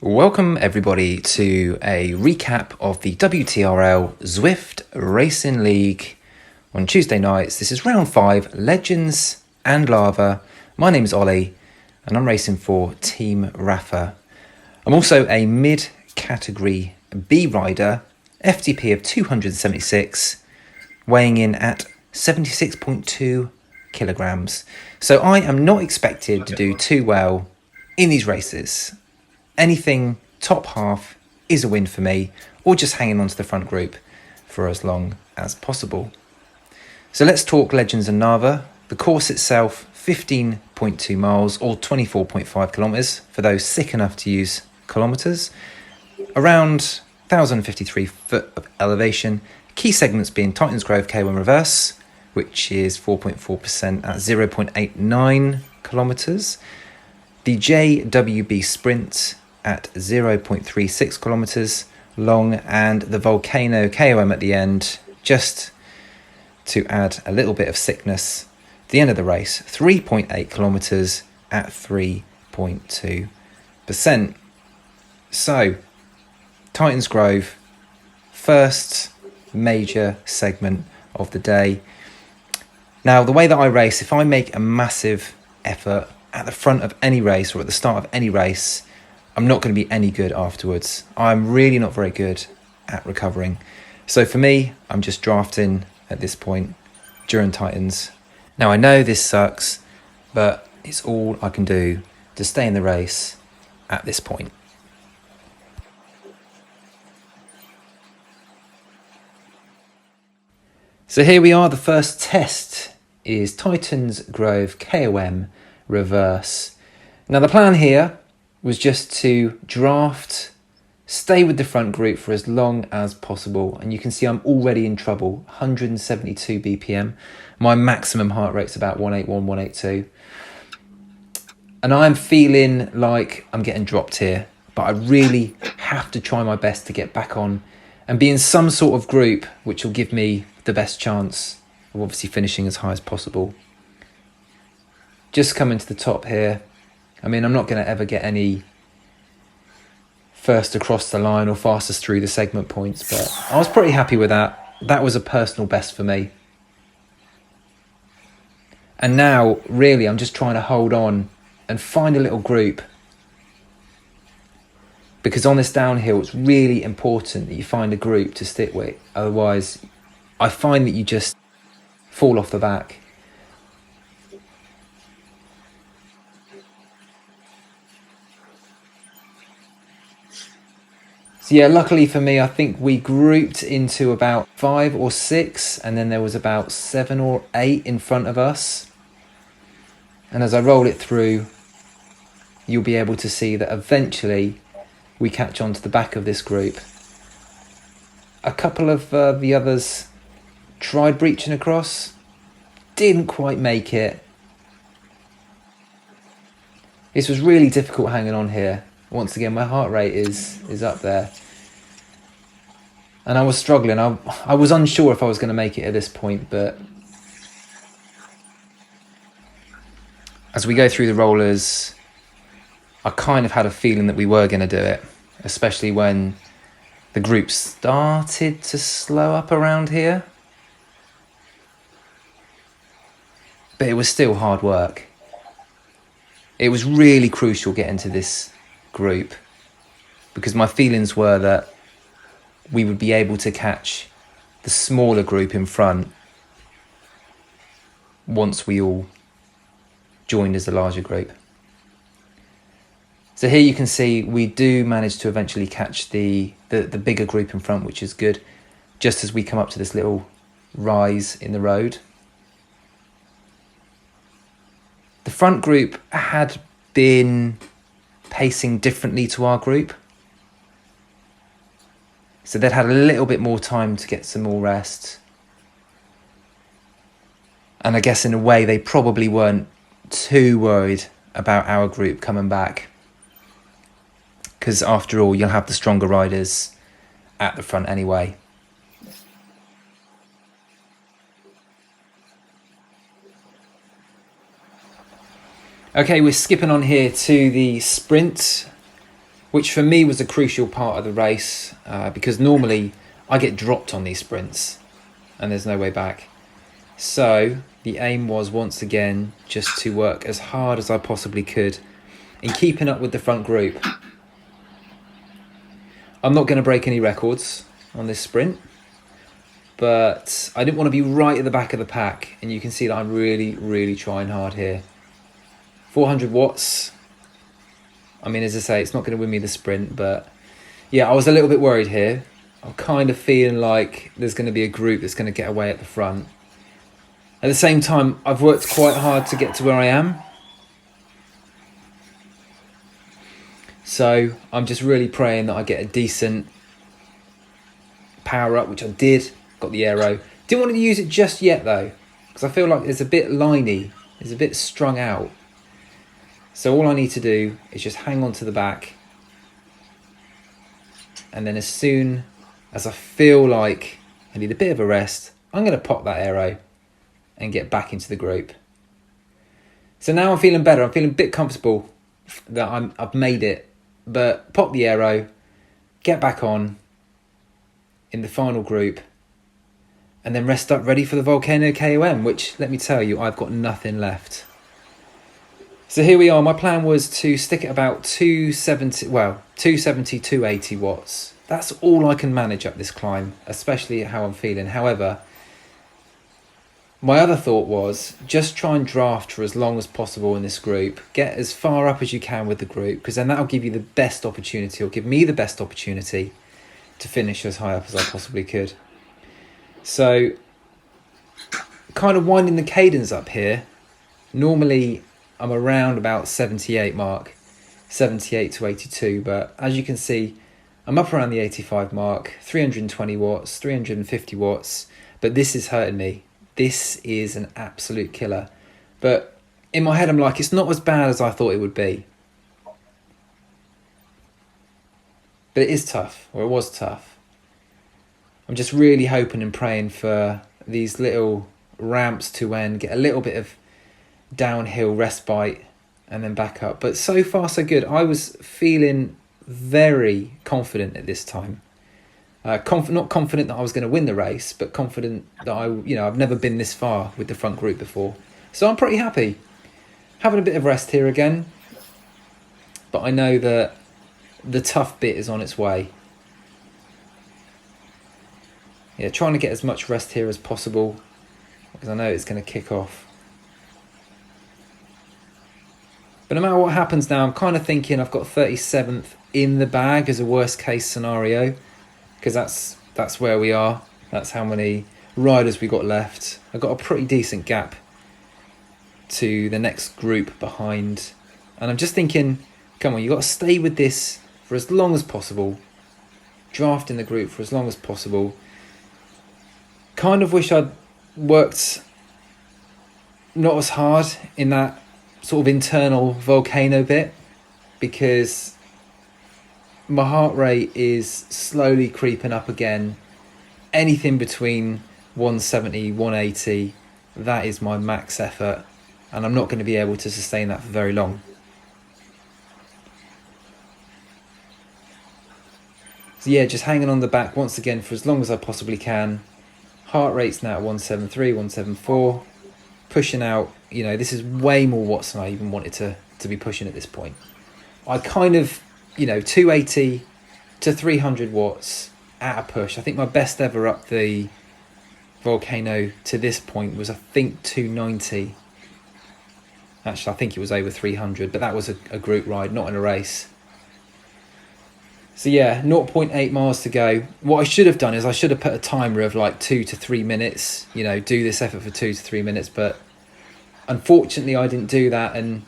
Welcome everybody to a recap of the WTRL Zwift Racing League on Tuesday nights. This is round 5, Legends and Lava. My name is Ollie and I'm racing for Team Rafa. I'm also a mid-category B rider, FTP of 276, weighing in at 76.2 kilograms. So I am not expected to do too well in these races. Anything top half is a win for me, or just hanging on to the front group for as long as possible. So let's talk Legends and Nava. The course itself, 15.2 miles or 24.5 kilometres for those sick enough to use kilometres. Around 1,053 foot of elevation. Key segments being Grove KOM reverse, which is 4.4% at 0.89 kilometres. The JWB Sprint at 0.36 kilometres long, and the Volcano KOM at the end, just to add a little bit of sickness. At the end of the race, 3.8 kilometres at 3.2%. So, Titans Grove, first major segment of the day. Now, the way that I race, if I make a massive effort at the front of any race or at the start of any race, I'm not going to be any good afterwards. I'm really not very good at recovering. So for me, I'm just drafting at this point during Titans. Now I know this sucks, but it's all I can do to stay in the race at this point. So here we are. The first test is Titans Grove KOM reverse. Now the plan here was just to draft, stay with the front group for as long as possible. And you can see I'm already in trouble, 172 BPM. My maximum heart rate's about 181, 182. And I'm feeling like I'm getting dropped here, but I really have to try my best to get back on and be in some sort of group which will give me the best chance of obviously finishing as high as possible. Just coming to the top here. I mean, I'm not going to ever get any first across the line or fastest through the segment points, but I was pretty happy with that. That was a personal best for me. And now, really, I'm just trying to hold on and find a little group, because on this downhill, it's really important that you find a group to stick with. Otherwise, I find that you just fall off the back. So yeah, luckily for me, I think we grouped into about 5 or 6, and then there was about 7 or 8 in front of us. And as I roll it through, you'll be able to see that eventually we catch on to the back of this group. A couple of the others tried breaching across, didn't quite make it. This was really difficult hanging on here. Once again, my heart rate is up there. And I was struggling. I was unsure if I was going to make it at this point, but as we go through the rollers, I kind of had a feeling that we were going to do it, especially when the group started to slow up around here. But it was still hard work. It was really crucial getting to this group, because my feelings were that we would be able to catch the smaller group in front once we all joined as a larger group. So here you can see we do manage to eventually catch the bigger group in front, which is good, just as we come up to this little rise in the road. The front group had been pacing differently to our group, so they'd had a little bit more time to get some more rest, and I guess in a way they probably weren't too worried about our group coming back, because after all, you'll have the stronger riders at the front anyway. Okay, we're skipping on here to the sprint. which for me was a crucial part of the race, because normally I get dropped on these sprints and there's no way back. So the aim was once again just to work as hard as I possibly could in keeping up with the front group. I'm not going to break any records on this sprint, but I didn't want to be right at the back of the pack, and you can see that I'm really trying hard here. 400 watts. I mean, as I say, it's not going to win me the sprint, but yeah, I was a little bit worried here. I'm kind of feeling like there's going to be a group that's going to get away at the front. At the same time, I've worked quite hard to get to where I am. So I'm just really praying that I get a decent power up, which I did. Got the aero. Didn't want to use it just yet though, because I feel like it's a bit liney. It's a bit strung out. So all I need to do is just hang on to the back. And then as soon as I feel like I need a bit of a rest, I'm going to pop that aero and get back into the group. So now I'm feeling better. I'm feeling a bit comfortable that I've made it. But pop the aero, get back on in the final group, and then rest up ready for the Volcano KOM, which, let me tell you, I've got nothing left. So here we are. My plan was to stick at about 270, 280 watts. That's all I can manage up this climb, especially how I'm feeling. However, my other thought was just try and draft for as long as possible in this group. Get as far up as you can with the group, because then that'll give you the best opportunity, or give me the best opportunity to finish as high up as I possibly could. So kind of winding the cadence up here. Normally I'm around about 78 mark, 78 to 82, but as you can see, I'm up around the 85 mark, 320 watts, 350 watts, but this is hurting me. This is an absolute killer. But in my head, I'm like, it's not as bad as I thought it would be. But it is tough, or it was tough. I'm just really hoping and praying for these little ramps to end, get a little bit of downhill respite, and then back up. But so far, so good. I was feeling very confident at this time. Not confident that I was going to win the race, but confident that I've never been this far with the front group before. So I'm pretty happy. Having a bit of rest here again, but I know that the tough bit is on its way. Yeah, trying to get as much rest here as possible, because I know it's going to kick off. But no matter what happens now, I'm kind of thinking I've got 37th in the bag as a worst case scenario, because that's where we are. That's how many riders we got left. I've got a pretty decent gap to the next group behind, and I'm just thinking, come on, you got to stay with this for as long as possible, draft in the group for as long as possible. Kind of wish I'd worked not as hard in that sort of internal volcano bit, because my heart rate is slowly creeping up again. Anything between 170, 180, that is my max effort, and I'm not going to be able to sustain that for very long. So yeah, just hanging on the back once again for as long as I possibly can. Heart rate's now at 173, 174. Pushing out, this is way more watts than I even wanted to be pushing at this point. I kind of, 280 to 300 watts at a push. I think my best ever up the Volcano to this point was, I think, 290. Actually, I think it was over 300, but that was a group ride, not in a race. So yeah, 0.8 miles to go. What I should have done is I should have put a timer of like 2 to 3 minutes, do this effort for 2 to 3 minutes, but unfortunately I didn't do that, and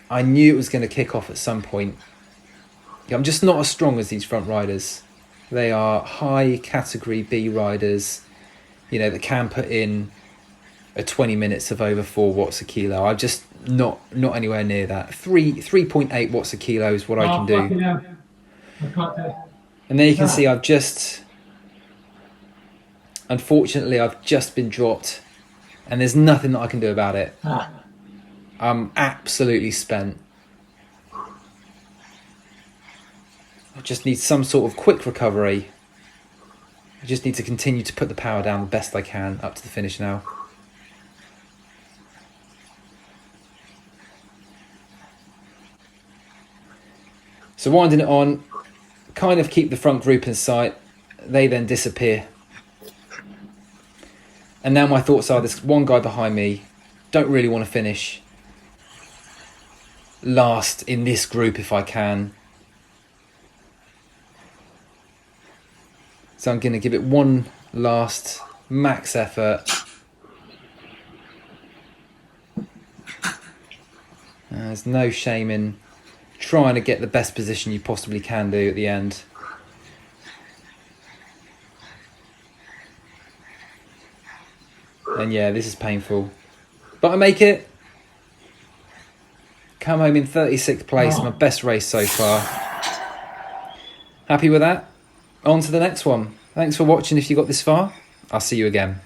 I knew it was going to kick off at some point. I'm just not as strong as these front riders. They are high category B riders, that can put in a 20 minutes of over 4 watts a kilo. I'm just not anywhere near that. 3.8 watts a kilo is what I can do. And there you can see unfortunately I've just been dropped, and there's nothing that I can do about it. I'm absolutely spent. I just need some sort of quick recovery. I just need to continue to put the power down the best I can up to the finish now. So winding it on, kind of keep the front group in sight. They then disappear. And now my thoughts are, this one guy behind me, don't really want to finish last in this group if I can. So I'm going to give it one last max effort. There's no shame in trying to get the best position you possibly can do at the end. And yeah, this is painful. But I make it. Come home in 36th place, my best race so far. Happy with that? On to the next one. Thanks for watching if you got this far. I'll see you again.